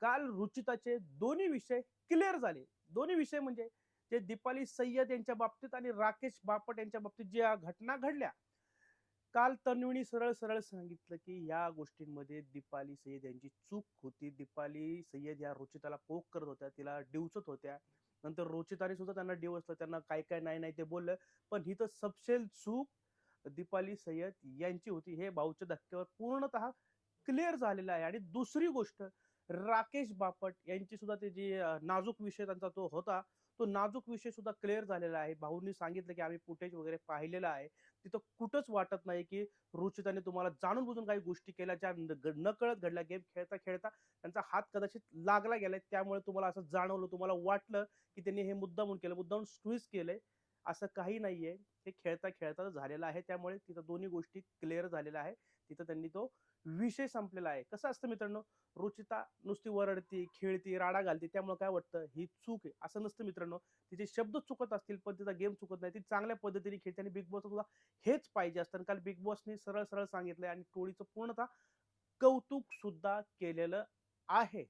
काल रुचिताचे दोन्ही विषय क्लिअर झाले. दोन्ही विषय म्हणजे जे दीपाली सय्यद यांच्या बाबतीत आणि राकेश बापट यांच्या बाबतीत ज्या घटना घडल्या. काल तन्वीनी सरळ-सरळ सांगितलं, की या गोष्टींमध्ये दीपाली सय्यद यांची चूक होती. दीपाली सय्यद या रुचिताला पोक करत होत्या, तिला डिवचत होत्या. नंतर रुचिताने सुद्धा त्यांना डिवचलं. त्यांना काय-काय, नाही-नाही ते बोललं. पण ही तर सपशेल चूक दीपाली सय्यद यांची होती. हे भाऊच्या धक्क्यावर पूर्णतः क्लिअर झालेलं आहे. आणि दुसरी गोष्ट राकेश बापट यांची सुद्धा ते जी नाजूक विषय त्यांचा तो होता. तो नाजूक विषय सुद्धा क्लिअर झालेला आहे. भाऊंनी सांगितलं, की आम्ही फुटेज वगैरे पाहिलेलं आहे. तिथं कुठंच वाटत नाही, की रुचिताने तुम्हाला जाणून-बुजून काही गोष्टी केल्या, ज्या नकळत घडल्या. गेम खेळता-खेळता त्यांचा हात कदाचित लागला गेलाय. त्यामुळे तुम्हाला असं जाणवलं, तुम्हाला वाटलं, की त्यांनी हे मुद्दामून केलं, मुद्दामून ट्विस्ट केलंय. असं काही नाहीये. हे खेळता-खेळता झालेलं आहे. त्यामुळे तिथं दोन्ही गोष्टी क्लिअर झालेल्या आहे. तिथं त्यांनी तो विषय संपलेला आहे. कसं असतं मित्रांनो, रुचिता नुसती वरडती, खेळती, राडा घालते, त्यामुळे काय वाटतं ही चूक आहे. असं नसतं मित्रांनो. तिचे शब्द चुकत असतील, पण तिचा गेम चुकत नाही. ती चांगल्या पद्धतीने खेळते आणि बिग बॉसला सुद्धा हेच पाहिजे असतं. आणि काल बिग बॉसनी सरळ-सरळ सांगितलंय आणि टोळीचं पूर्णतः कौतुक सुद्धा केलेलं आहे.